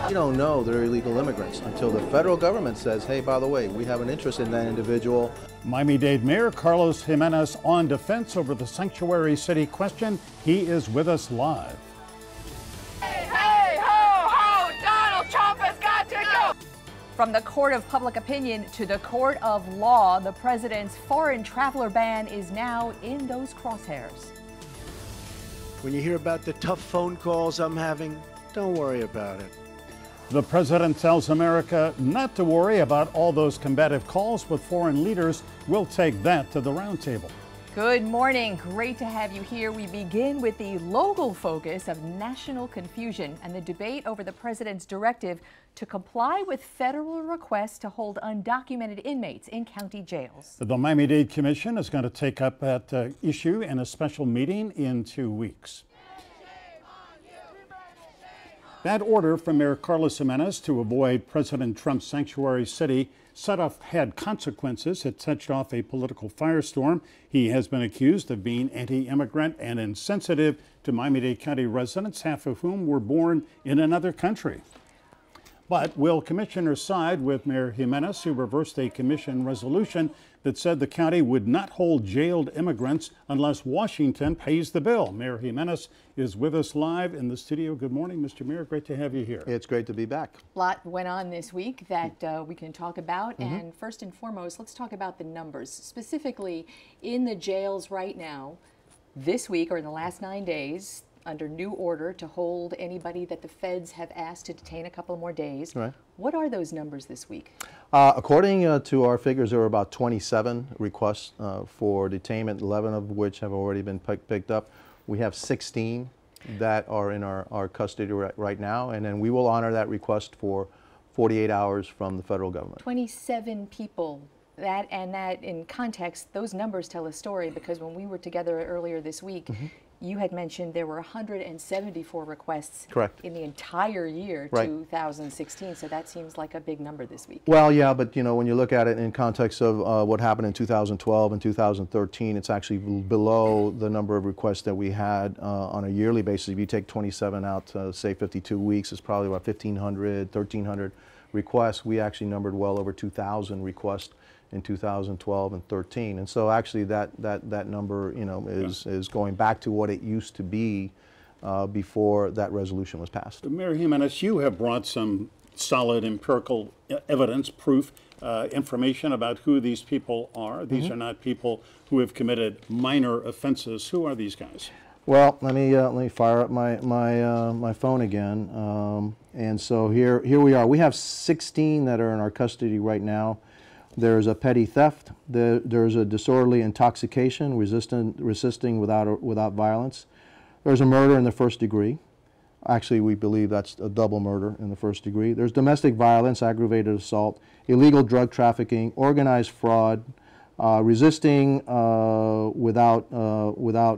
You don't know they're illegal immigrants until the federal government says, hey, by the way, we have an interest in that individual. Miami-Dade Mayor Carlos Gimenez on defense over the sanctuary city question. He is with us live. Hey, hey, ho, ho, Donald Trump has got to go! From the court of public opinion to the court of law, the president's foreign traveler ban is now in those crosshairs. When you hear about the tough phone calls I'm having, don't worry about it. The president tells America not to worry about all those combative calls with foreign leaders. We'll take that to the roundtable. Good morning. Great to have you here. We begin with the local focus of national confusion and the debate over the president's directive to comply with federal requests to hold undocumented inmates in county jails. The Miami-Dade Commission is going to take up that issue in a special meeting in 2 weeks. That order from Mayor Carlos Gimenez to avoid President Trump's sanctuary city had consequences. It touched off a political firestorm. He has been accused of being anti-immigrant and insensitive to Miami-Dade County residents, half of whom were born in another country. But will commissioners side with Mayor Gimenez, who reversed a commission resolution that said the county would not hold jailed immigrants unless Washington pays the bill? Mayor Gimenez is with us live in the studio. Good morning, Mr. Mayor. Great to have you here. It's great to be back. A lot went on this week that we can talk about. And first and foremost, let's talk about the numbers. Specifically, in the jails right now, this week or in the last 9 days, under new order to hold anybody that the feds have asked to detain a couple more days. Right. What are those numbers this week? According to our figures, there were about 27 requests for detainment, 11 of which have already been picked up. We have 16 that are in our custody right now, and then we will honor that request for 48 hours from the federal government. 27 people. That in context, those numbers tell a story, because when we were together earlier this week, you had mentioned there were 174 requests. Correct. In the entire year, right. 2016. So that seems like a big number this week. Well, yeah, but you know, when you look at it in context of what happened in 2012 and 2013, it's actually below the number of requests that we had on a yearly basis. If you take 27 out, say 52 weeks, it's probably about 1,500, 1,300 requests. We actually numbered well over 2,000 requests in 2012 and 13, and so actually that number, you know, is going back to what it used to be before that resolution was passed. Mayor Gimenez, you have brought some solid empirical evidence, proof, information about who these people are. These are not people who have committed minor offenses. Who are these guys? Well, let me fire up my phone again, and so here we are. We have 16 that are in our custody right now. There's a petty theft, there's a disorderly intoxication, resisting without violence. There's a murder in the first degree. Actually, we believe that's a double murder in the first degree. There's domestic violence, aggravated assault, illegal drug trafficking, organized fraud, resisting without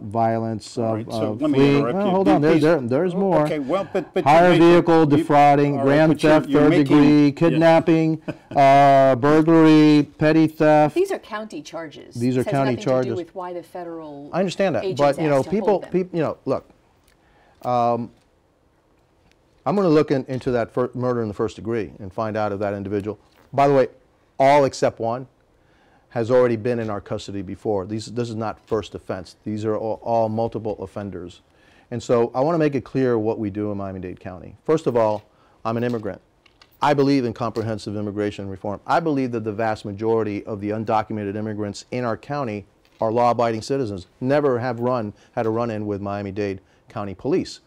violence, right, so let me fleeing. interrupt you. Hold on, there's more. Okay, well, but hire vehicle, defrauding, grand theft, third degree, kidnapping, burglary, petty theft. These are county charges. These are county charges. This has nothing to do with why the federal. I understand that, but you know, people, you know, look. I'm going to look into that murder in the first degree and find out if that individual, by the way, all except one, has already been in our custody before. This is not first offense. These are all multiple offenders. And so I want to make it clear what we do in Miami-Dade County. First of all, I'm an immigrant. I believe in comprehensive immigration reform. I believe that the vast majority of the undocumented immigrants in our county are law-abiding citizens, never have had a run-in with Miami-Dade County Police.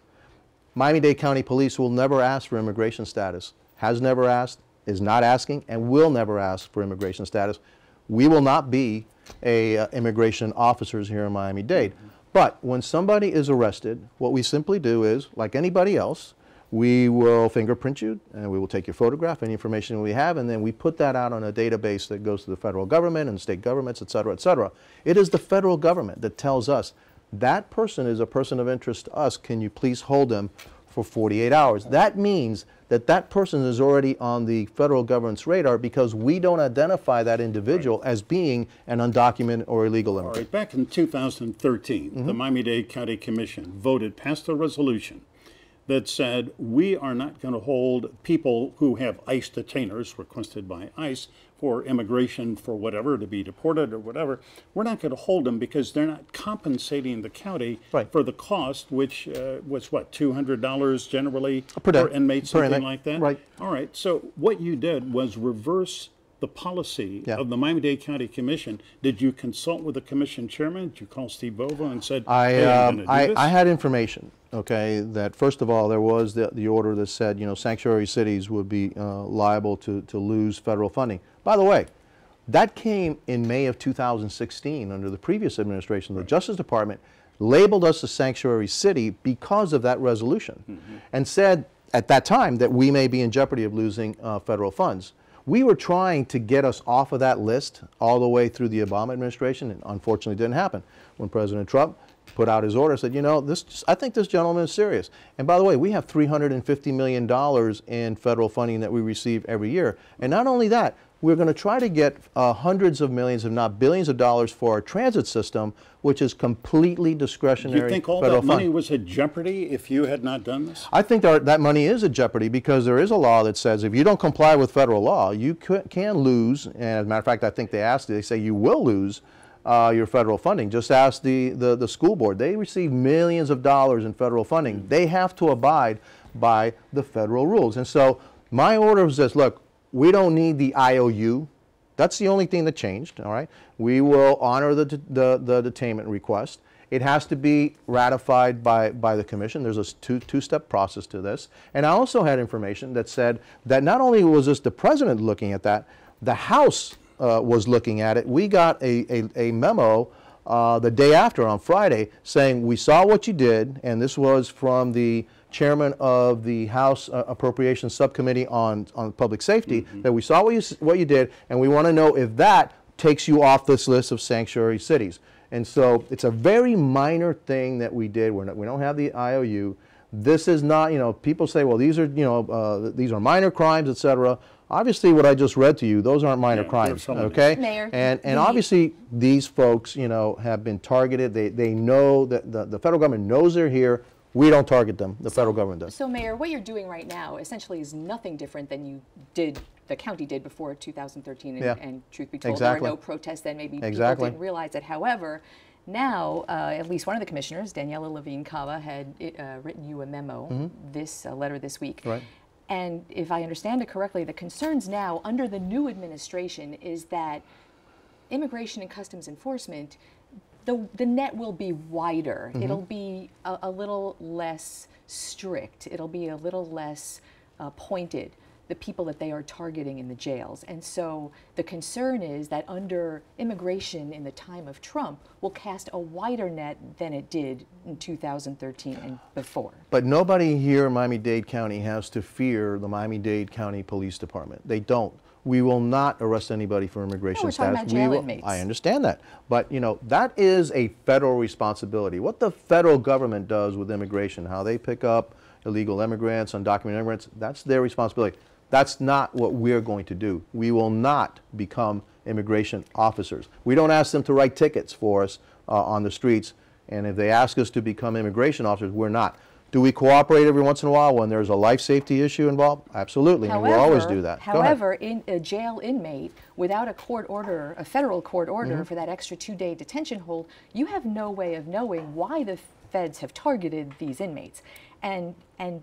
Miami-Dade County Police will never ask for immigration status, has never asked, is not asking, and will never ask for immigration status. We will not be immigration officers here in Miami-Dade. But when somebody is arrested, what we simply do is, like anybody else, we will fingerprint you and we will take your photograph, any information we have, and then we put that out on a database that goes to the federal government and state governments, et cetera, et cetera. It is the federal government that tells us that person is a person of interest to us. Can you please hold them for 48 hours? That means that that person is already on the federal government's radar because we don't identify that individual as being an undocumented or illegal immigrant. All right, back in 2013, the Miami-Dade County Commission passed a resolution that said, we are not going to hold people who have ICE detainers requested by ICE for immigration for whatever, to be deported or whatever. We're not going to hold them because they're not compensating the county for the cost, which was what, $200 generally per inmate, something like that? Right. All right. So what you did was reverse the policy of the Miami-Dade County Commission. Did you consult with the commission chairman? Did you call Steve Bova and said, hey, I'm going to do this? I had information, okay, that first of all, there was the order that said, you know, sanctuary cities would be liable to lose federal funding. By the way, that came in May of 2016 under the previous administration. The Justice Department labeled us a sanctuary city because of that resolution and said at that time that we may be in jeopardy of losing federal funds. We were trying to get us off of that list all the way through the Obama administration, and unfortunately didn't happen. When President Trump put out his order, said, you know, I think this gentleman is serious. And by the way, we have $350 million in federal funding that we receive every year. And not only that, we're going to try to get hundreds of millions, if not billions of dollars for our transit system, which is completely discretionary. Do you think all that money was at jeopardy if you had not done this? I think that money is at jeopardy because there is a law that says if you don't comply with federal law, you can lose. And as a matter of fact, I think they say you will lose your federal funding. Just ask the school board. They receive millions of dollars in federal funding. They have to abide by the federal rules. And so my order was this: look, we don't need the IOU. That's the only thing that changed, all right? We will honor the detainment request. It has to be ratified by the commission. There's a two-step process to this. And I also had information that said that not only was this the president looking at that, the House was looking at it. We got a memo the day after, on Friday, saying we saw what you did, and this was from the chairman of the House Appropriations Subcommittee on Public Safety, that we saw what you did, and we want to know if that takes you off this list of sanctuary cities. And so it's a very minor thing that we did. We don't have the IOU. This is not, you know, people say, well, these are, you know, these are minor crimes, etc. Obviously, what I just read to you, those aren't minor crimes, okay? Mayor, and obviously, these folks, you know, have been targeted. They know that the federal government knows they're here. We don't target them. The federal government does. So, Mayor, what you're doing right now essentially is nothing different than the county did before 2013. And truth be told, there were no protests then. Maybe people didn't realize it. However, now, at least one of the commissioners, Daniela Levine-Cava, had written you a memo, this letter this week. Right. And if I understand it correctly, the concerns now under the new administration is that Immigration and Customs Enforcement, the net will be wider. It'll be a little less strict. It'll be a little less pointed, the people that they are targeting in the jails. And so the concern is that under immigration in the time of Trump will cast a wider net than it did in 2013 and before. But nobody here in Miami-Dade County has to fear the Miami-Dade County Police Department. They don't. We will not arrest anybody for immigration status. We're talking about jail inmates. I understand that. But, you know, that is a federal responsibility. What the federal government does with immigration, how they pick up illegal immigrants, undocumented immigrants, that's their responsibility. That's not what we're going to do. We will not become immigration officers. We don't ask them to write tickets for us on the streets. And if they ask us to become immigration officers, we're not. Do we cooperate every once in a while when there's a life safety issue involved? Absolutely, and we'll always do that. However, in a jail inmate, without a court order, a federal court order for that extra 2-day detention hold, you have no way of knowing why the feds have targeted these inmates. And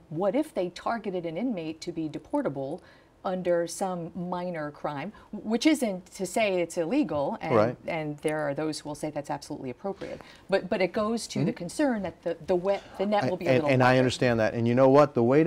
what if they targeted an inmate to be deportable under some minor crime, which isn't to say it's illegal, and there are those who will say that's absolutely appropriate. But it goes to the concern that the net will be a little and wider. I understand that. And you know what? The way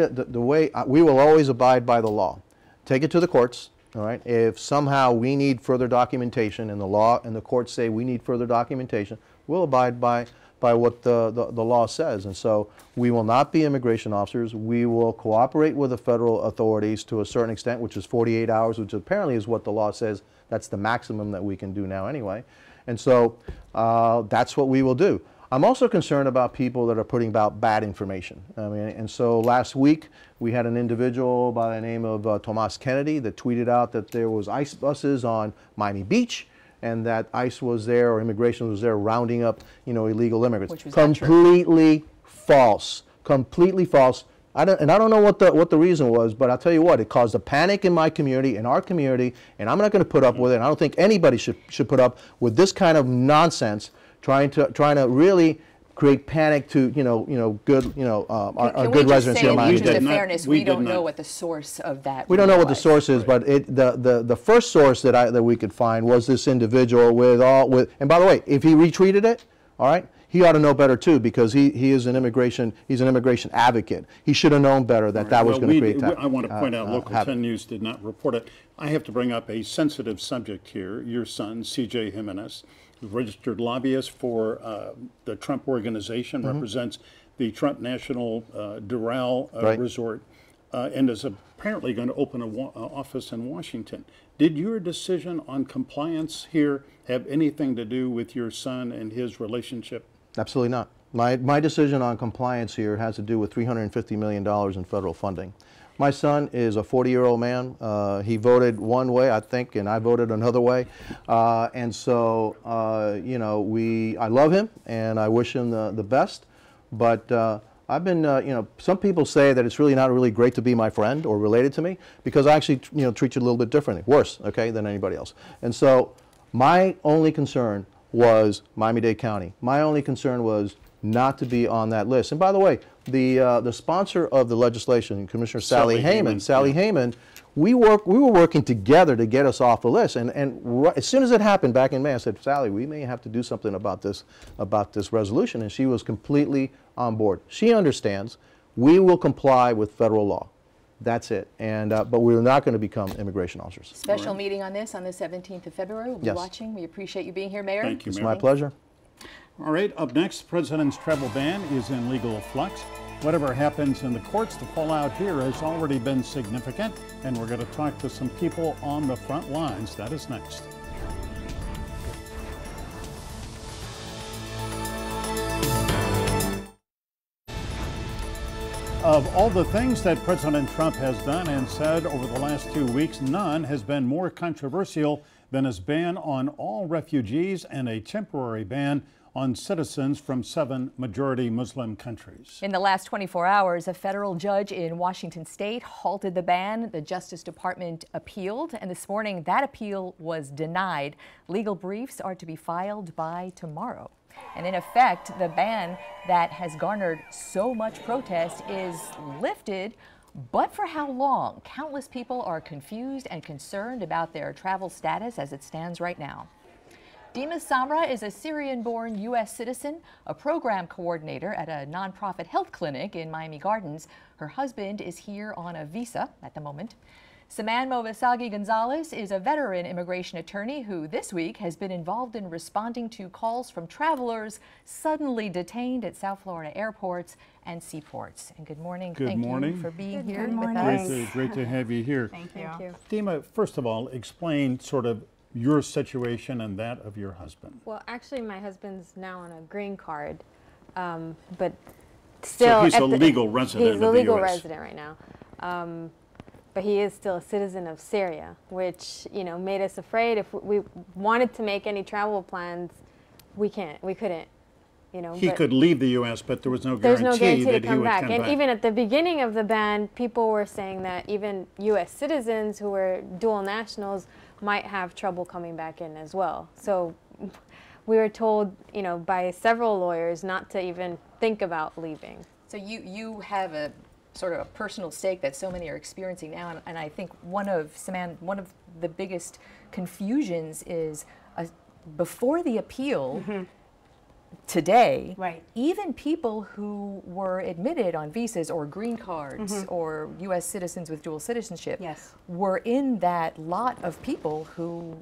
we will always abide by the law. Take it to the courts. All right. If somehow we need further documentation, and the law and the courts say we need further documentation, we'll abide by what the law says. And so we will not be immigration officers. We will cooperate with the federal authorities to a certain extent, which is 48 hours, which apparently is what the law says. That's the maximum that we can do now anyway. And so that's what we will do. I'm also concerned about people that are putting out bad information. I mean, and so last week we had an individual by the name of Tomas Kennedy that tweeted out that there was ICE buses on Miami Beach, and that ICE was there, or immigration was there, rounding up, you know, illegal immigrants. Which was completely false. Completely false. I don't know what the reason was, but I'll tell you what, it caused a panic in my community, in our community, and I'm not going to put up with it. And I don't think anybody should put up with this kind of nonsense, trying to really create panic to good our good residents here in Miami. In the interest of fairness, we don't know what the source of that. We don't know what the source is, but the first source that we could find was this individual with. And by the way, if he retweeted it, all right, he ought to know better too, because he is an immigration advocate. He should have known better that that was going to create. I want to point out, Local 10 News did not report it. I have to bring up a sensitive subject here. Your son, C.J. Gimenez, registered lobbyist for the Trump organization, represents the Trump National Doral Resort, and is apparently going to open an office in Washington. Did your decision on compliance here have anything to do with your son and his relationship? Absolutely not. My decision on compliance here has to do with $350 million in federal funding. My son is a 40-year-old man. He voted one way, I think, and I voted another way. And so, I love him and I wish him the best. But I've been, some people say that it's really not really great to be my friend or related to me, because I actually, treat you a little bit differently, worse, okay, than anybody else. And so, my only concern was Miami-Dade County. My only concern was not to be on that list. And by the way, the sponsor of the legislation, Commissioner Sally Hayman, we were working together to get us off the list. And as soon as it happened back in May, I said, Sally, we may have to do something about this resolution. And she was completely on board. She understands. We will comply with federal law. That's it. And but we're not going to become immigration officers. Special meeting on this on the 17th of February. We'll be watching. We appreciate you being here, Mayor. Thank you, Mayor. It's my pleasure. All right, up next, the president's travel ban is in legal flux. Whatever happens in the courts, the fallout here has already been significant, and we're going to talk to some people on the front lines. That is next. Of all the things that President Trump has done and said over the last 2 weeks, none has been more controversial than his ban on all refugees and a temporary ban on citizens from 7 majority Muslim countries. In the last 24 hours, a federal judge in Washington state halted the ban. The Justice Department appealed, and this morning that appeal was denied. Legal briefs are to be filed by tomorrow. And in effect, the ban that has garnered so much protest is lifted, but for how long? Countless people are confused and concerned about their travel status as it stands right now. Dima Samra is a Syrian-born U.S. citizen, a program coordinator at a nonprofit health clinic in Miami Gardens. Her husband is here on a visa at the moment. Saman Movasagi Gonzalez is a veteran immigration attorney who this week has been involved in responding to calls from travelers suddenly detained at South Florida airports and seaports. And good morning. Thank you for being here with us. Great to have you here. Thank you. Dima, first of all, explain sort of your situation and that of your husband. Well, actually, my husband's now on a green card, but still. So he's a legal resident of the U.S. He's a legal resident right now. But he is still a citizen of Syria, which, made us afraid. If we wanted to make any travel plans, we couldn't, He could leave the U.S., but there was no there's guarantee, no guarantee that to come he would back. come And back. even at the beginning of the ban, people were saying that even U.S. citizens who were dual nationals might have trouble coming back in as well. So we were told, by several lawyers not to even think about leaving. So you have a sort of a personal stake that so many are experiencing now, and I think one of the biggest confusions is before the appeal today, even people who were admitted on visas or green cards or U.S. citizens with dual citizenship were in that lot of people who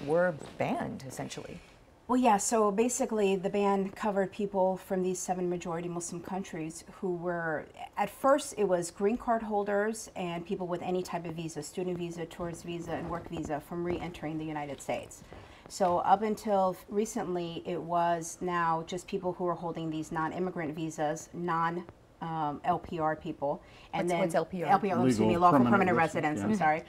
were banned, essentially. Well, yeah, so basically the ban covered people from these 7 majority Muslim countries who were, at first it was green card holders and people with any type of visa, student visa, tourist visa, and work visa from re-entering the United States. So up until recently, it was now just people who are holding these non-immigrant visas, non-LPR people. And what's LPR? LPR, excuse me, lawful permanent residents, I'm sorry.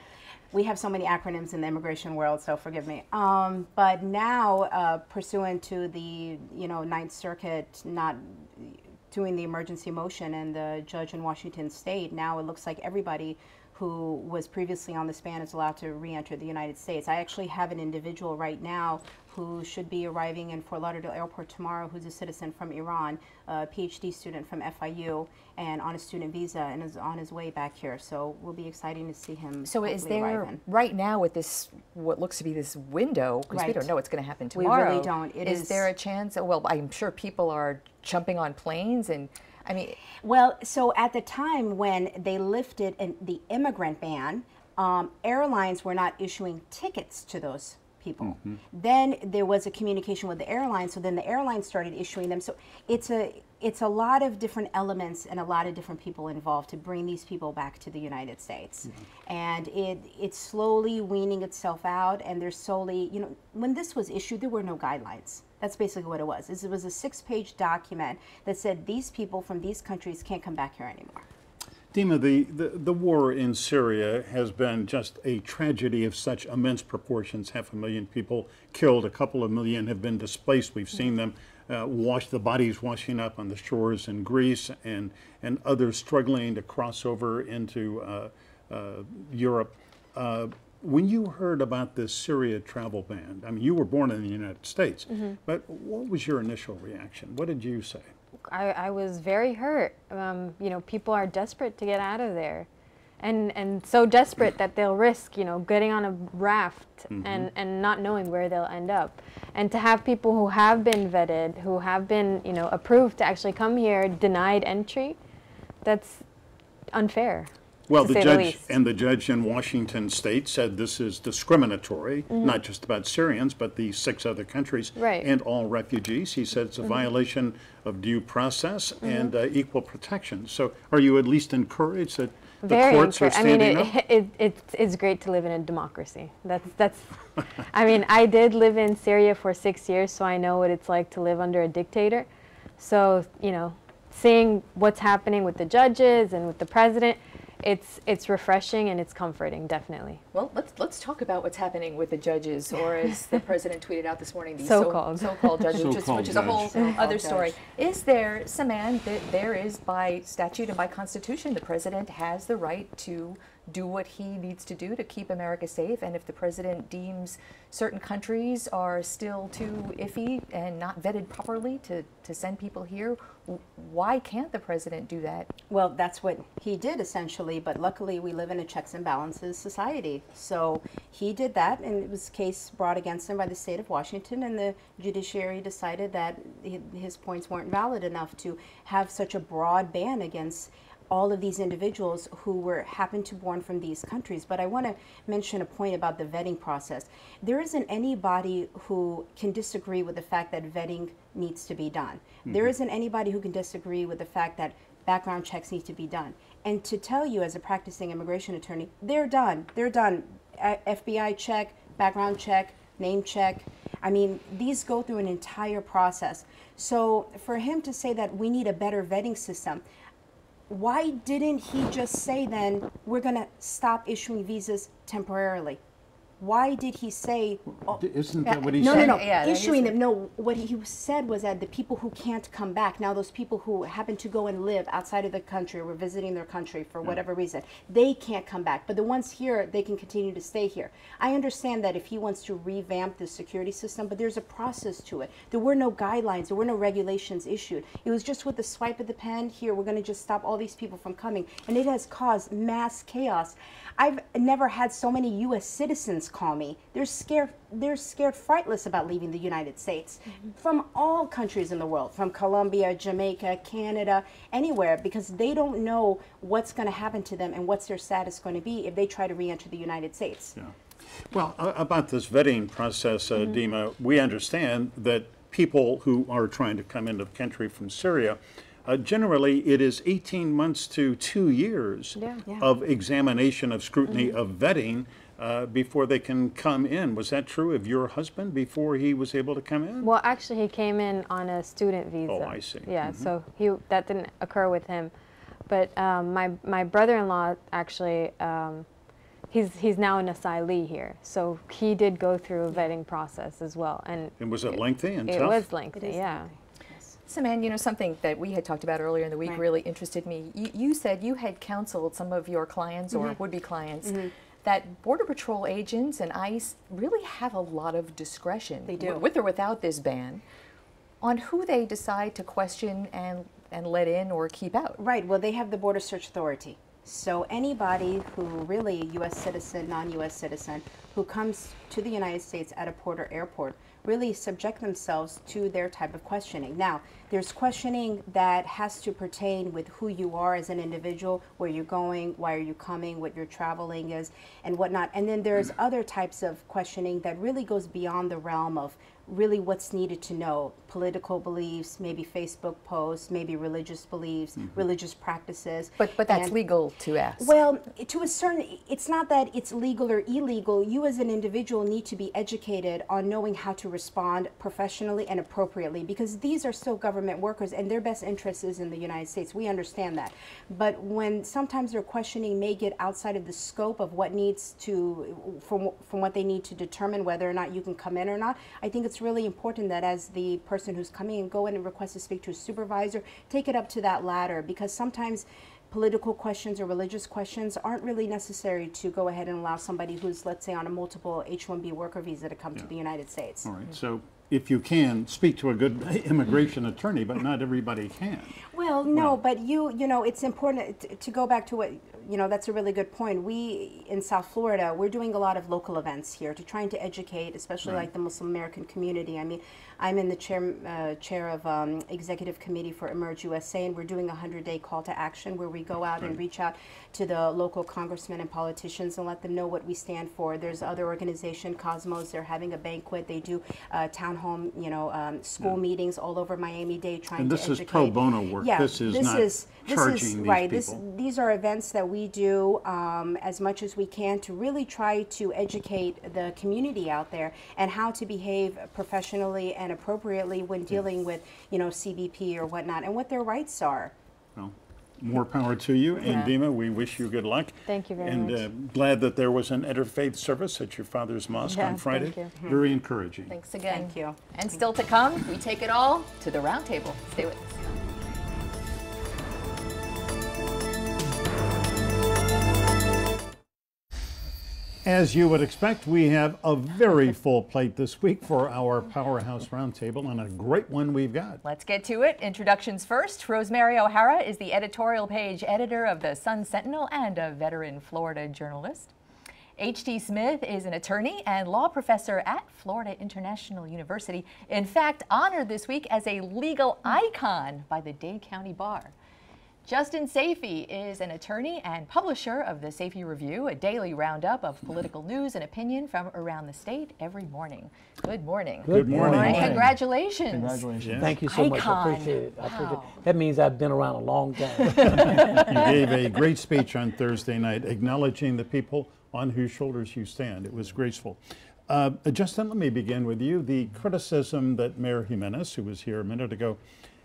We have so many acronyms in the immigration world, so forgive me. But now, pursuant to the Ninth Circuit not doing the emergency motion and the judge in Washington State, now it looks like everybody who was previously on this ban is allowed to re-enter the United States. I actually have an individual right now who should be arriving in Fort Lauderdale Airport tomorrow, who's a citizen from Iran, a PhD student from FIU, and on a student visa, and is on his way back here. So we'll be exciting to see him. So is there, arriving. right now with this, what looks to be this window, because we don't know what's going to happen tomorrow. We really don't. Is there a chance, well, I'm sure people are jumping on planes and, I mean. Well, so at the time when they lifted the immigrant ban, airlines were not issuing tickets to those people. Then there was a communication with the airlines, so then the airlines started issuing them. So it's a lot of different elements and a lot of different people involved to bring these people back to the United States. And it's slowly weaning itself out, and there's slowly, you know, when this was issued, there were no guidelines. That's basically what it was. It was a 6-page document that said these people from these countries can't come back here anymore. Dima, the war in Syria has been just a tragedy of such immense proportions. 500,000 people killed, a couple of million have been displaced. We've seen them the bodies washing up on the shores in Greece, and others struggling to cross over into Europe. When you heard about this Syria travel ban, I mean, you were born in the United States, but what was your initial reaction? What did you say? I was very hurt. You know, people are desperate to get out of there, and so desperate that they'll risk, you know, getting on a raft and not knowing where they'll end up. And to have people who have been vetted, who have been, you know, approved to actually come here, denied entry, that's unfair. Well, the judge in Washington State said this is discriminatory, not just about Syrians, but the 6 other countries and all refugees. He said it's a violation of due process and equal protection. So are you at least encouraged that the courts are standing up? I mean, it's great to live in a democracy. That's I mean, I did live in Syria for 6 years, so I know what it's like to live under a dictator. So, you know, seeing what's happening with the judges and with the president, it's refreshing and it's comforting, definitely. Well, let's talk about what's happening with the judges, or as the president tweeted out this morning, the so-called judges, which is a whole other story. Is there, Saman, that there is by statute and by constitution, the president has the right to do what he needs to do to keep America safe, and if the president deems certain countries are still too iffy and not vetted properly to send people here, why can't the president do that? Well, that's what he did essentially, but luckily we live in a checks and balances society. So he did that, and it was a case brought against him by the state of Washington, and the judiciary decided that his points weren't valid enough to have such a broad ban against all of these individuals who happened to be born from these countries. But I want to mention a point about the vetting process. There isn't anybody who can disagree with the fact that vetting needs to be done. There isn't anybody who can disagree with the fact that background checks need to be done. And to tell you as a practicing immigration attorney, they're done. They're done. FBI check, background check, name check. I mean, these go through an entire process. So for him to say that we need a better vetting system, why didn't he just say then, we're going to stop issuing visas temporarily? Why did he say... Isn't that what he said? No, issuing them. No, what he said was that the people who can't come back, now those people who happen to go and live outside of the country or were visiting their country for whatever reason, they can't come back. But the ones here, they can continue to stay here. I understand that if he wants to revamp the security system, but there's a process to it. There were no guidelines, there were no regulations issued. It was just with the swipe of the pen, here, we're going to just stop all these people from coming. And it has caused mass chaos. I've never had so many U.S. citizens call me. They're scared frightless about leaving the United States from all countries in the world, from Colombia, Jamaica, Canada, anywhere, because they don't know what's going to happen to them and what's their status going to be if they try to re-enter the United States. Yeah. Well, about this vetting process, Dima, we understand that people who are trying to come into the country from Syria, generally, it is 18 months to 2 years of examination, of scrutiny, of vetting before they can come in. Was that true of your husband before he was able to come in? Well, actually, he came in on a student visa. Oh, I see. Yeah, so that didn't occur with him. But my brother-in-law actually, he's now an asylee here, so he did go through a vetting process as well. And was it lengthy and tough? It was lengthy, yeah. So, man, you know, something that we had talked about earlier in the week really interested me. You said you had counseled some of your clients or would-be clients that Border Patrol agents and ICE really have a lot of discretion, They do. with or without this ban, on who they decide to question and let in or keep out. Right. Well, they have the Border Search Authority. So anybody who really, U.S. citizen, non-U.S. citizen, who comes to the United States at a port or airport, really subject themselves to their type of questioning. Now, there's questioning that has to pertain with who you are as an individual, where you're going, why are you coming, what your traveling is, and whatnot. And then there's other types of questioning that really goes beyond the realm of really what's needed to know. Political beliefs, maybe Facebook posts, maybe religious beliefs, religious practices. But that's legal to ask. Well, to a certain, it's not that it's legal or illegal. You as an individual need to be educated on knowing how to respond professionally and appropriately, because these are still government workers and their best interest is in the United States. We understand that. But when sometimes their questioning may get outside of the scope of what needs to, from what they need to determine whether or not you can come in or not, I think it's really important that as the person who's coming and go in and request to speak to a supervisor, take it up to that ladder, because sometimes political questions or religious questions aren't really necessary to go ahead and allow somebody who's, let's say, on a multiple H-1B worker visa to come to the United States. All right, so if you can, speak to a good immigration attorney, but not everybody can. Well, no, but you know, it's important to go back to what, you know, that's a really good point. We, in South Florida, we're doing a lot of local events here to trying to educate, especially like the Muslim American community. I mean, I'm in the chair of Executive Committee for Emerge USA, and we're doing a 100-day call to action where we go out and reach out to the local congressmen and politicians and let them know what we stand for. There's other organization, Cosmos, they're having a banquet. They do town home, you know, school meetings all over Miami-Dade trying to educate. And this is pro bono work. Yeah, this is not charging these people. These are events that we do as much as we can to really try to educate the community out there and how to behave professionally and appropriately when dealing with, you know, CBP or whatnot, and what their rights are. Well, more power to you. And Dima, we wish you good luck. Thank you very much. And glad that there was an interfaith service at your father's mosque on Friday. Thank you. Very encouraging. Thanks again. Thank you. And still to come, we take it all to the round table. Stay with us. As you would expect, we have a very full plate this week for our Powerhouse Roundtable, and a great one we've got. Let's get to it. Introductions first. Rosemary O'Hara is the editorial page editor of the Sun Sentinel and a veteran Florida journalist. H.D. Smith is an attorney and law professor at Florida International University. In fact, honored this week as a legal icon by the Dade County Bar. Justin Safey is an attorney and publisher of the Safey Review, a daily roundup of political news and opinion from around the state every morning. Good morning. Good morning. And congratulations. Congratulations. Yeah. Thank you so much. I Icon. appreciate it. I appreciate it. Wow. That means I've been around a long time. You gave a great speech on Thursday night acknowledging the people on whose shoulders you stand. It was graceful. Justin, let me begin with you. The criticism that Mayor Gimenez, who was here a minute ago,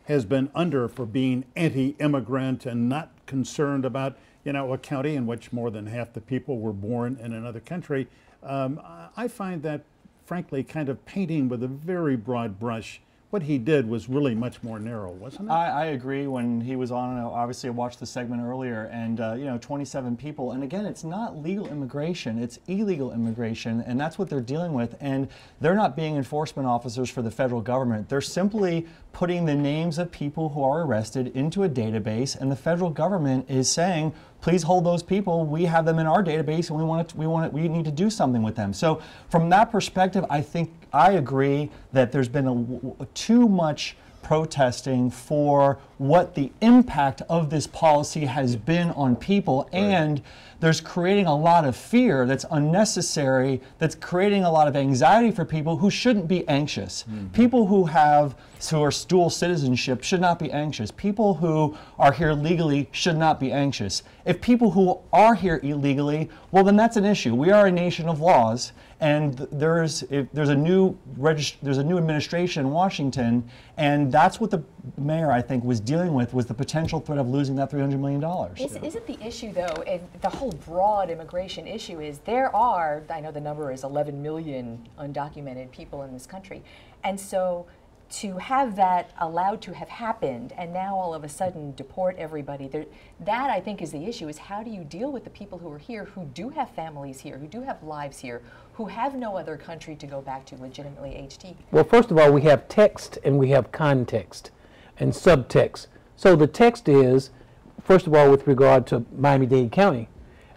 has been under for being anti-immigrant and not concerned about, you know, a county in which more than half the people were born in another country. I find that, frankly, kind of painting with a very broad brush. What he did was really much more narrow, wasn't it? I agree. When he was on, obviously I watched the segment earlier, and you know, 27 people. And again, it's not legal immigration, it's illegal immigration, and that's what they're dealing with. And they're not being enforcement officers for the federal government. They're simply putting the names of people who are arrested into a database, and the federal government is saying, please hold those people. We have them in our database, and we need to do something with them. So from that perspective, I think I agree that there's been too much protesting for what the impact of this policy has been on people, and there's creating a lot of fear that's unnecessary, that's creating a lot of anxiety for people who shouldn't be anxious. People who are dual citizenship should not be anxious. People who are here legally should not be anxious. If people who are here illegally, well, then that's an issue. We are a nation of laws, and there's a new administration in Washington, and that's what the mayor, I think, was dealing with, was the potential threat of losing that $300 million. Isn't the issue, though, and the whole broad immigration issue is there are, I know the number is 11 million undocumented people in this country, and so to have that allowed to have happened and now all of a sudden deport everybody, that I think is the issue, is how do you deal with the people who are here, who do have families here, who do have lives here, who have no other country to go back to legitimately, HT? Well, first of all, we have text and we have context and subtext. So the text is, first of all, with regard to Miami-Dade County,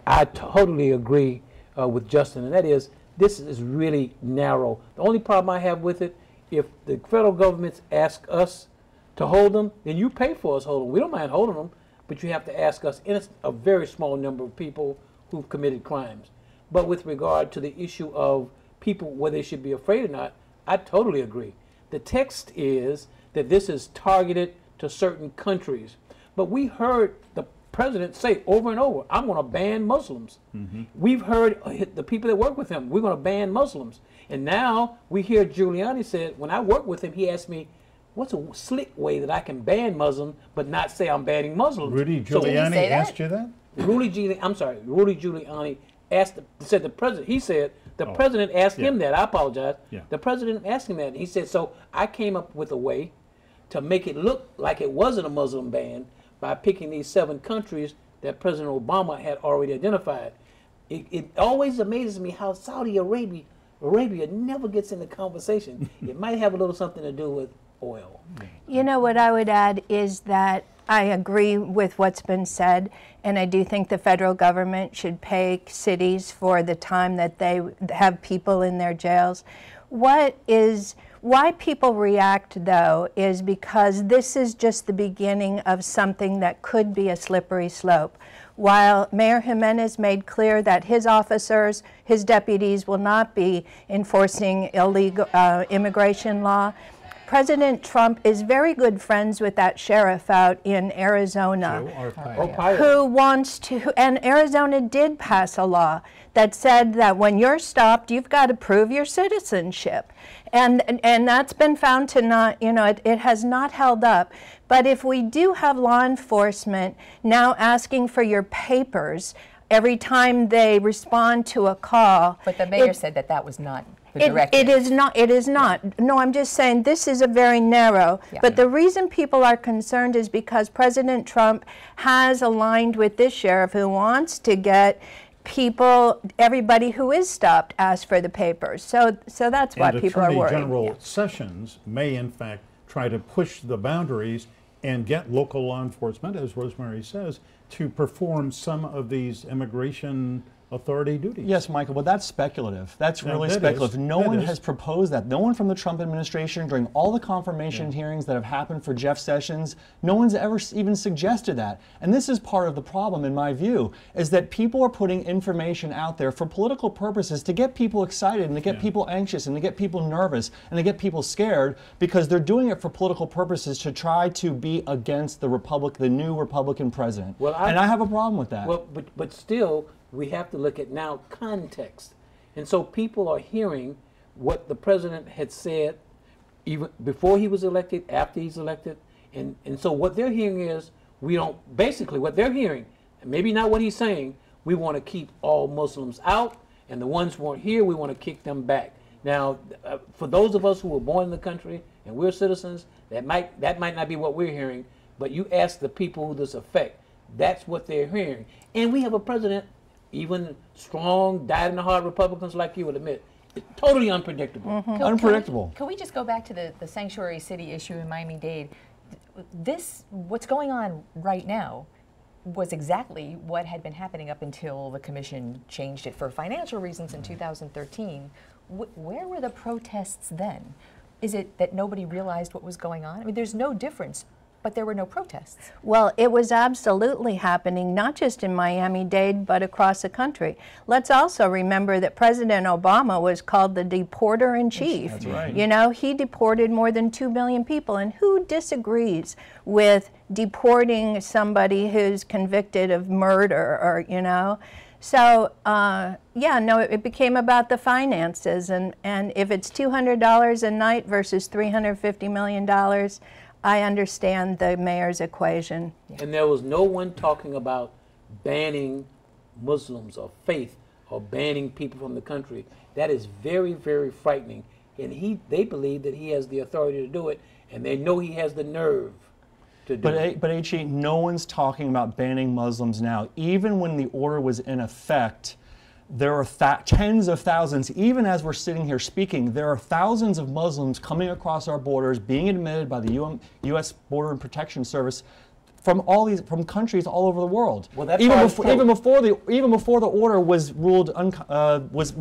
I totally agree with Justin, and that is, this is really narrow. The only problem I have with it, if the federal governments ask us to hold them, then you pay for us holding them. We don't mind holding them, but you have to ask us, and it's a very small number of people who've committed crimes. But with regard to the issue of people, whether they should be afraid or not, I totally agree. The text is that this is targeted to certain countries. But we heard the president say over and over, I'm going to ban Muslims. We've heard the people that work with him, we're going to ban Muslims. And now we hear Giuliani said, when I worked with him, he asked me, what's a slick way that I can ban Muslims but not say I'm banning Muslims? Rudy Giuliani asked you that? Rudy Giuliani said the president, he said, the president asked him that. I apologize. The president asked him that. He said, so I came up with a way to make it look like it wasn't a Muslim ban by picking these 7 countries that President Obama had already identified. It always amazes me how Saudi Arabia never gets in the conversation. It might have a little something to do with oil. You know, what I would add is that I agree with what's been said, and I do think the federal government should pay cities for the time that they have people in their jails. Why people react, though, is because this is just the beginning of something that could be a slippery slope. While Mayor Gimenez made clear that his officers, his deputies, will not be enforcing illegal immigration law, President Trump is very good friends with that sheriff out in Arizona who wants to, and Arizona did pass a law that said that when you're stopped, you've got to prove your citizenship. And that's been found to not, you know, it has not held up. But if we do have law enforcement now asking for your papers every time they respond to a call. But the mayor said that that was not the directive. It is not. It is not. No, I'm just saying this is a very narrow. But the reason people are concerned is because President Trump has aligned with this sheriff who wants to get people, everybody who is stopped, ask for the papers. So that's why people are worried. Attorney General Sessions may, in fact, try to push the boundaries and get local law enforcement, as Rosemary says, to perform some of these immigration authority duties. Yes, Michael, but that's speculative. That's really speculative. No one has proposed that. No one from the Trump administration, during all the confirmation hearings that have happened for Jeff Sessions, no one's ever even suggested that. And this is part of the problem, in my view, is that people are putting information out there for political purposes to get people excited and to get people anxious and to get people nervous and to get people scared, because they're doing it for political purposes to try to be against the new Republican president. Well, and I have a problem with that. Well, but still, we have to look at now context. And so people are hearing what the president had said even before he was elected, after he's elected. And so what they're hearing is, basically what they're hearing, maybe not what he's saying, we want to keep all Muslims out, and the ones who aren't here, we want to kick them back. Now, for those of us who were born in the country and we're citizens, that might not be what we're hearing, but you ask the people who this affect, that's what they're hearing. And we have a president, even strong, dyed-in-the-heart Republicans like you would admit, it's totally unpredictable. Unpredictable. Can we just go back to the sanctuary city issue in Miami-Dade? What's going on right now was exactly what had been happening up until the commission changed it for financial reasons in 2013. Where were the protests then? Is it that nobody realized what was going on? I mean, there's no difference, but there were no protests. Well, it was absolutely happening, not just in Miami-Dade, but across the country. Let's also remember that President Obama was called the deporter-in-chief. That's right. You know, he deported more than 2 million people, and who disagrees with deporting somebody who's convicted of murder, or, you know? So, yeah, no, it became about the finances, and if it's $200 a night versus $350 million, I understand the mayor's equation. And there was no one talking about banning Muslims or faith or banning people from the country. That is very, very frightening. and they believe that he has the authority to do it, and they know he has the nerve to do it. But HE, no one's talking about banning Muslims now. Even when the order was in effect, there are tens of thousands, even as we're sitting here speaking, there are thousands of Muslims coming across our borders, being admitted by the U.S. Border and Protection Service from countries all over the world. Well, that's even before the order was ruled was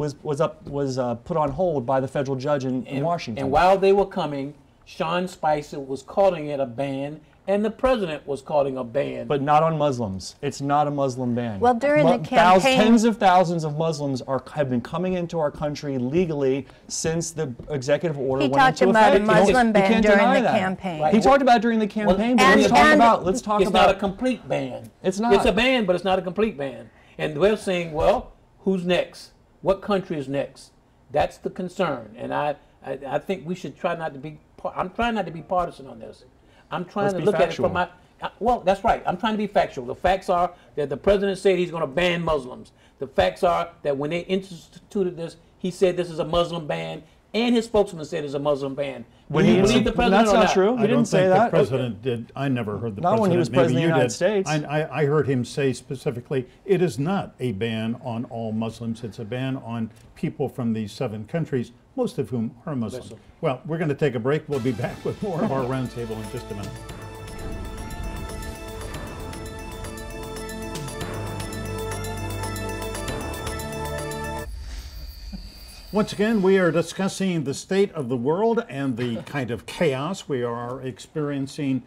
put on hold by the federal judge in Washington. And while they were coming, Sean Spicer was calling it a ban, and the president was calling a ban. But not on Muslims. It's not a Muslim ban. Well, during the campaign, tens of thousands of Muslims have been coming into our country legally since the executive order went into effect. He talked about a Muslim ban during the campaign. Right. He talked about it during the campaign, but let's talk it's about not a complete ban. It's not. It's a ban, but it's not a complete ban. And we're saying, well, who's next? What country is next? That's the concern. And I think we should try not to be. I'm trying not to be partisan on this. I'm trying to look at it from my. Well, that's right. I'm trying to be factual. The facts are that the president said he's going to ban Muslims. The facts are that when they instituted this, he said this is a Muslim ban, and his spokesman said it's a Muslim ban. Do you believe the president that's or not true. He didn't say that. The president did. I never heard the not president. When he was president of the United States. I heard him say specifically, it is not a ban on all Muslims. It's a ban on people from these 7 countries, most of whom are Muslim. Well, we're going to take a break. We'll be back with more of our roundtable in just a minute. Once again, we are discussing the state of the world and the kind of chaos we are experiencing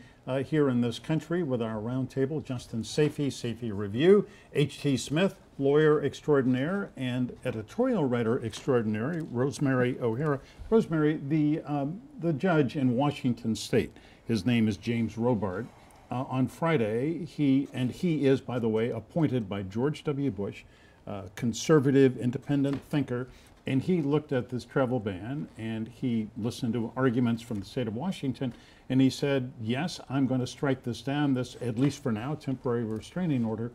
here in this country with our roundtable. Justin Safey Review, H.T. Smith, lawyer extraordinaire and editorial writer extraordinary, Rosemary O'Hara. Rosemary, the judge in Washington State, his name is James Robart. On Friday, he is, by the way, appointed by George W. Bush, conservative, independent thinker, and he looked at this travel ban and he listened to arguments from the state of Washington, and he said, yes, I'm going to strike this down, this, at least for now, temporary restraining order.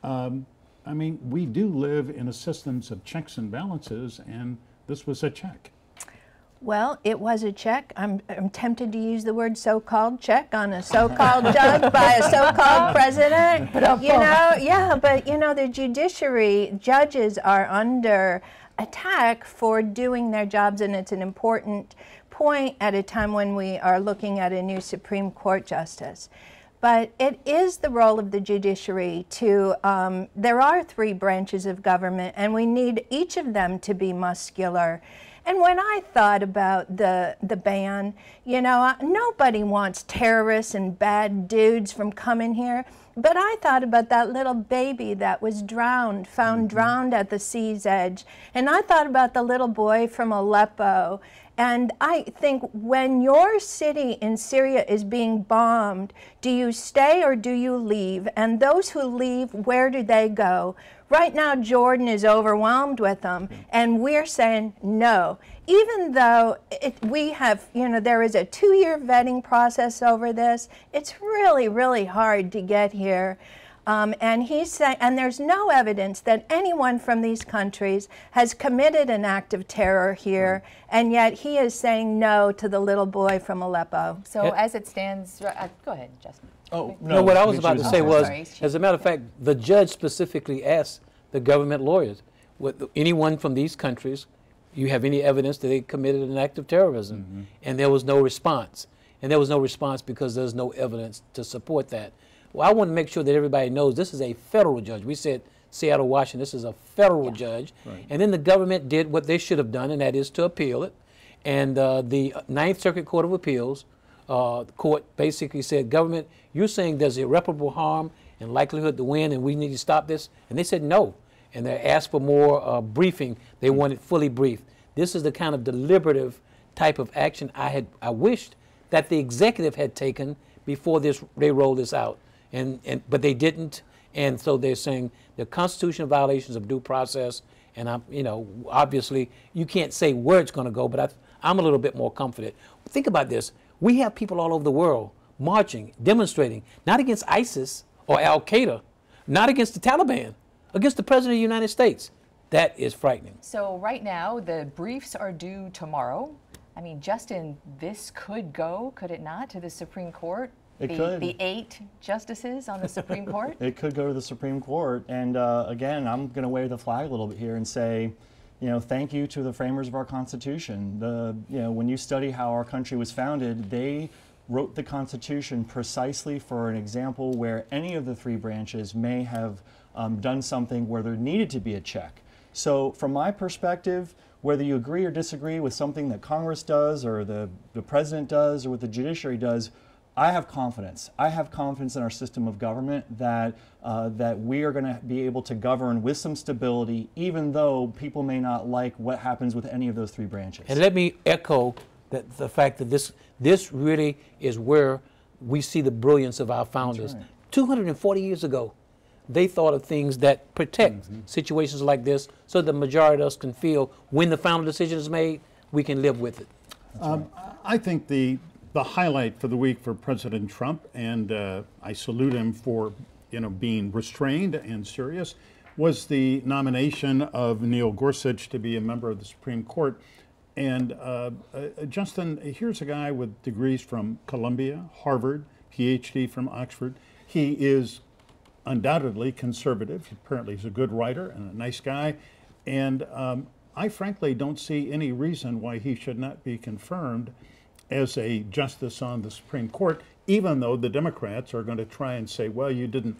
I mean, we do live in a system of checks and balances, and this was a check. Well, it was a check. I'm tempted to use the word so-called check on a so-called judge by a so-called president. You know, yeah, but you know, the judiciary, judges are under attack for doing their jobs, and it's an important point at a time when we are looking at a new Supreme Court justice. But it is the role of the judiciary to, there are 3 branches of government, and we need each of them to be muscular. And when I thought about the ban, you know, nobody wants terrorists and bad dudes from coming here. But I thought about that little baby that was drowned, found drowned at the sea's edge. And I thought about the little boy from Aleppo. And I think when your city in Syria is being bombed, do you stay or do you leave? And those who leave, where do they go? Right now, Jordan is overwhelmed with them, and we're saying no. Even though we have, you know, there is a 2-year vetting process over this, it's really, really hard to get here. And he's saying, and there's no evidence that anyone from these countries has committed an act of terror here, and yet he is saying no to the little boy from Aleppo. So as it stands, go ahead, Justin. Oh, no, what I was about to say was, sorry. as a matter of fact, the judge specifically asked the government lawyers, anyone from these countries, you have any evidence that they committed an act of terrorism? And there was no response. And there was no response because there's no evidence to support that. Well, I want to make sure that everybody knows this is a federal judge. We said Seattle, Washington, this is a federal judge. Right. And then the government did what they should have done, and that is to appeal it. And the Ninth Circuit Court of Appeals, the court basically said, government, you're saying there's irreparable harm and likelihood to win, and we need to stop this? And they said no. And they asked for more briefing. They wanted fully briefed. This is the kind of deliberative type of action I wished that the executive had taken before they rolled this out. But they didn't, and so they're saying the constitutional violations of due process, and you know, obviously you can't say where it's going to go, but I'm a little bit more confident. Think about this: we have people all over the world marching, demonstrating, not against ISIS or Al Qaeda, not against the Taliban, against the President of the United States. That is frightening. So right now, the briefs are due tomorrow. I mean, Justin, this could go, could it not, to the Supreme Court? It could. The 8 justices on the Supreme Court? It could go to the Supreme Court. And again, I'm going to wave the flag a little bit here and say, thank you to the framers of our Constitution. When you study how our country was founded, they wrote the Constitution precisely for an example where any of the 3 branches may have done something where there needed to be a check. So from my perspective, whether you agree or disagree with something that Congress does or the President does or what the judiciary does, I have confidence. I have confidence in our system of government that we are going to be able to govern with some stability, even though people may not like what happens with any of those 3 branches. And let me echo the fact that this really is where we see the brilliance of our founders. Right. 240 years ago, they thought of things that protect situations like this so the majority of us can feel when the final decision is made, we can live with it. I think the highlight for the week for President Trump, and I salute him for being restrained and serious, was the nomination of Neil Gorsuch to be a member of the Supreme Court. And Justin, here's a guy with degrees from Columbia, Harvard, PhD from Oxford. He is undoubtedly conservative. Apparently he's a good writer and a nice guy. And I frankly don't see any reason why he should not be confirmed as a justice on the Supreme Court, even though the Democrats are going to try and say, well, you didn't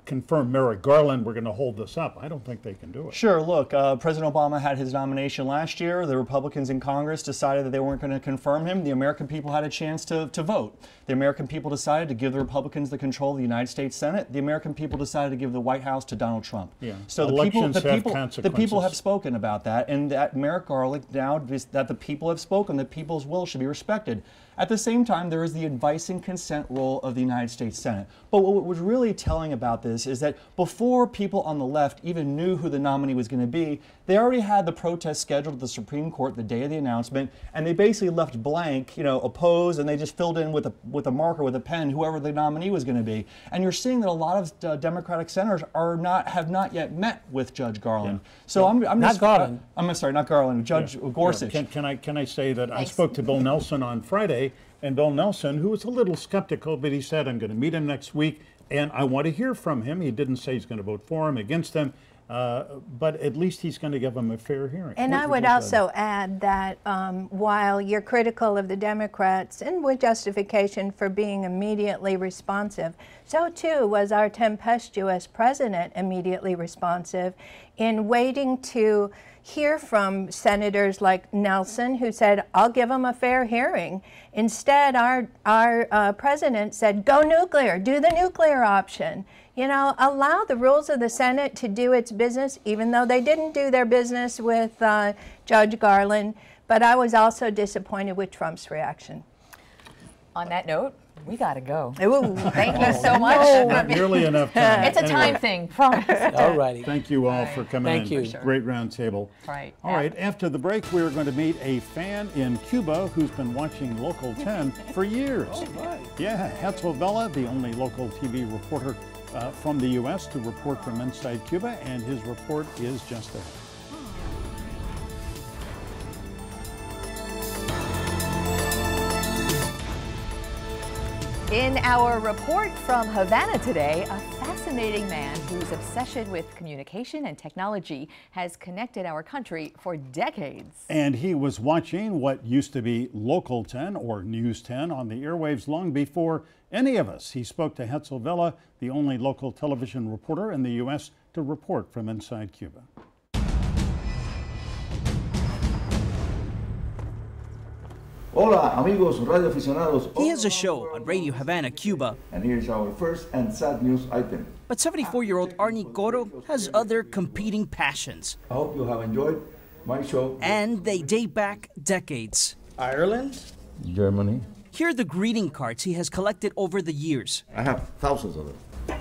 confirm Merrick Garland, we're going to hold this up. I don't think they can do it. Sure, look, President Obama had his nomination last year. The Republicans in Congress decided that they weren't going to confirm him. The American people had a chance to vote. The American people decided to give the Republicans the control of the United States Senate. The American people decided to give the White House to Donald Trump. Yeah. So the people have spoken about that, and that Merrick Garland, now that the people have spoken, the people's will should be respected. At the same time, there is the advice and consent role of the United States Senate. But what was really telling about this is that before people on the left even knew who the nominee was going to be, they already had the protest scheduled at the Supreme Court the day of the announcement, and they basically left blank, opposed, and they just filled in with a marker, with a pen, whoever the nominee was going to be. And you're seeing that a lot of Democratic senators have not yet met with Judge Garland. Yeah. So I'm not Garland. I'm sorry, not Garland. Judge Gorsuch. Yeah. Can I say that I spoke to Bill Nelson on Friday, and Bill Nelson, who was a little skeptical, but he said, I'm going to meet him next week, and I want to hear from him. He didn't say he's going to vote for him, against him, but at least he's going to give him a fair hearing. And I would also add that while you're critical of the Democrats, and with justification for being immediately responsive, so too was our tempestuous president immediately responsive in waiting to hear from senators like Nelson, who said, I'll give him a fair hearing. Instead, our president said, go nuclear, do the nuclear option. Allow the rules of the Senate to do its business, even though they didn't do their business with Judge Garland. But I was also disappointed with Trump's reaction. On that note, we got to go. Ooh. Thank you so much. Not nearly enough time. It's a time thing, promise. All righty. Thank you all for coming in. Thank you. Sure. Great round table. Right. All right, after the break, we're going to meet a fan in Cuba who's been watching Local 10 for years. Oh, right. Yeah, Hetzel Vela, the only local TV reporter from the U.S. to report from inside Cuba, and his report is just ahead. In our report from Havana today, a fascinating man whose obsession with communication and technology has connected our country for decades. And he was watching what used to be Local 10 or News 10 on the airwaves long before any of us. He spoke to Hetzel Vela, the only local television reporter in the U.S. to report from inside Cuba. Hola, amigos radio aficionados. He has a show on Radio Havana, Cuba. And here's our first and sad news item. But 74-year-old Arnie Coro has other competing passions. I hope you have enjoyed my show. And they date back decades. Ireland, Germany. Here are the greeting cards he has collected over the years. I have thousands of them.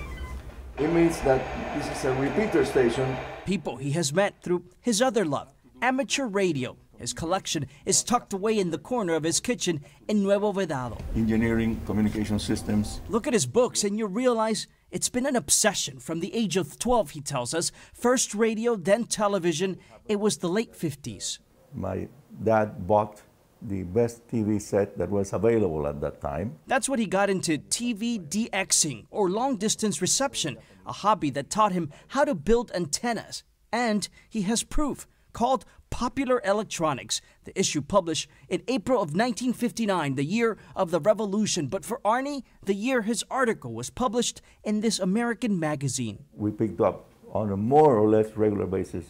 It means that this is a repeater station. People he has met through his other love, amateur radio. His collection is tucked away in the corner of his kitchen in Nuevo Vedado. Engineering, communication systems. Look at his books and you realize It's been an obsession from the age of 12, he tells us. First radio, then television. It was the late 50s. My dad bought the best TV set that was available at that time. That's what he got into TV DXing, or long-distance reception, a hobby that taught him how to build antennas. And he has proof, called Popular Electronics, the issue published in April of 1959, the year of the revolution. But for Arnie, the year his article was published in this American magazine. We picked up on a more or less regular basis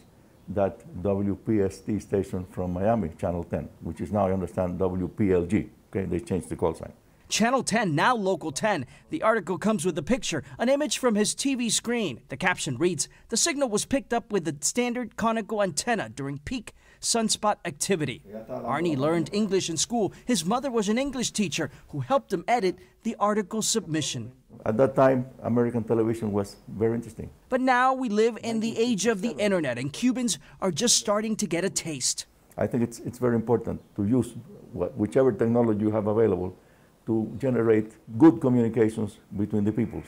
that WPST station from Miami, Channel 10, which is now, I understand, WPLG. Okay, they changed the call sign. Channel 10, now Local 10. The article comes with a picture, an image from his TV screen. The caption reads, "The signal was picked up with the standard conical antenna during peak sunspot activity." Arnie learned English in school. His mother was an English teacher who helped him edit the article submission. At that time, American television was very interesting. But now we live in the age of the internet, and Cubans are just starting to get a taste. I think it's very important to use whichever technology you have available to generate good communications between the peoples.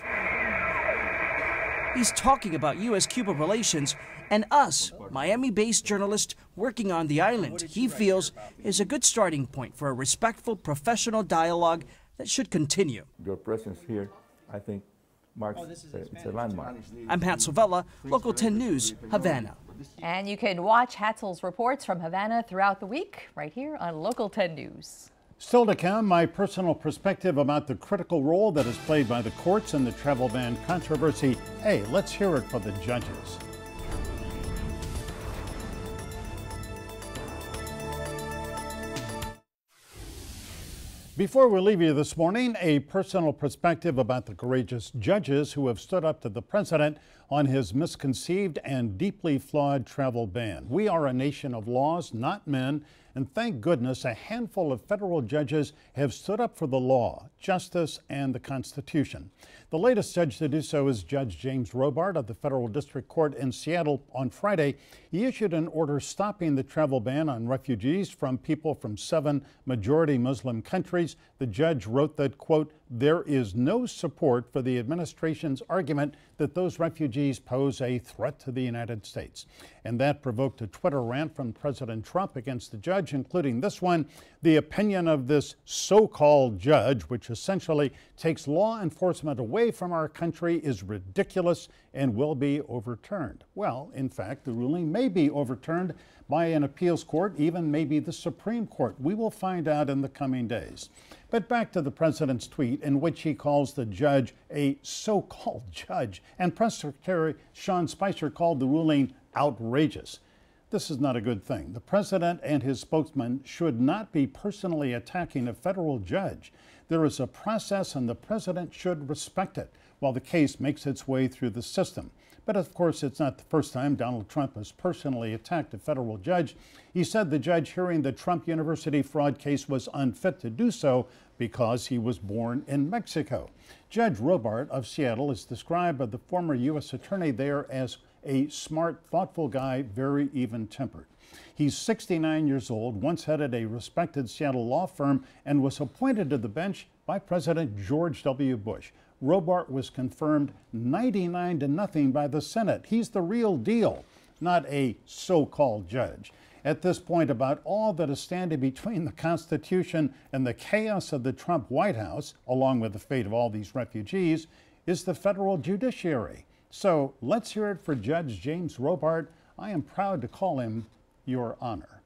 He's talking about U.S.-Cuba relations and us, Miami-based journalists working on the island, he feels is a good starting point for a respectful, professional dialogue that should continue. Your presence here, I think, marks it's a landmark. I'm Hansel Vella, Local 10 News, Havana. And you can watch Hatzel's reports from Havana throughout the week right here on Local 10 News. Still to come, my personal perspective about the critical role that is played by the courts in the travel ban controversy. Hey, let's hear it for the judges. Before we leave you this morning, a personal perspective about the courageous judges who have stood up to the president on his misconceived and deeply flawed travel ban. We are a nation of laws, not men, and thank goodness a handful of federal judges have stood up for the law, justice, and the Constitution. The latest judge to do so is Judge James Robart of the Federal District Court in Seattle. On Friday, he issued an order stopping the travel ban on refugees from people from 7 majority Muslim countries. The judge wrote that, quote, "There is no support for the administration's argument that those refugees pose a threat to the United States." And that provoked a Twitter rant from President Trump against the judge, including this one: "The opinion of this so-called judge, which essentially takes law enforcement away from our country, is ridiculous and will be overturned." Well, in fact, the ruling may be overturned by an appeals court, even maybe the Supreme Court. We will find out in the coming days. But back to the president's tweet, in which he calls the judge a so-called judge, and Press Secretary Sean Spicer called the ruling outrageous. This is not a good thing. The president and his spokesman should not be personally attacking a federal judge. There is a process, and the president should respect it while the case makes its way through the system. But of course, it's not the first time Donald Trump has personally attacked a federal judge. He said the judge hearing the Trump University fraud case was unfit to do so because he was born in Mexico. Judge Robart of Seattle is described by the former U.S. attorney there as a smart, thoughtful guy, very even-tempered. He's 69 years old, once headed a respected Seattle law firm, and was appointed to the bench by President George W. Bush. Robart was confirmed 99-0 by the Senate. He's the real deal, not a so-called judge. At this point, about all that is standing between the Constitution and the chaos of the Trump White House, along with the fate of all these refugees, is the federal judiciary. So let's hear it for Judge James Robart. I am proud to call him Your Honor.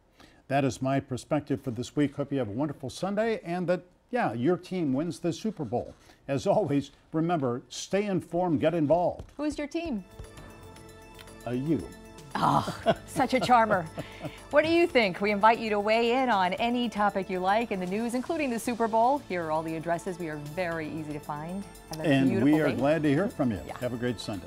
That is my perspective for this week. Hope you have a wonderful Sunday and that, yeah, your team wins the Super Bowl. As always, remember, stay informed, get involved. Who's your team? You. Oh, such a charmer. What do you think? We invite you to weigh in on any topic you like in the news, including the Super Bowl. Here are all the addresses. We are very easy to find. Have a beautiful And we are day. glad to hear from you. Yeah. Have a great Sunday.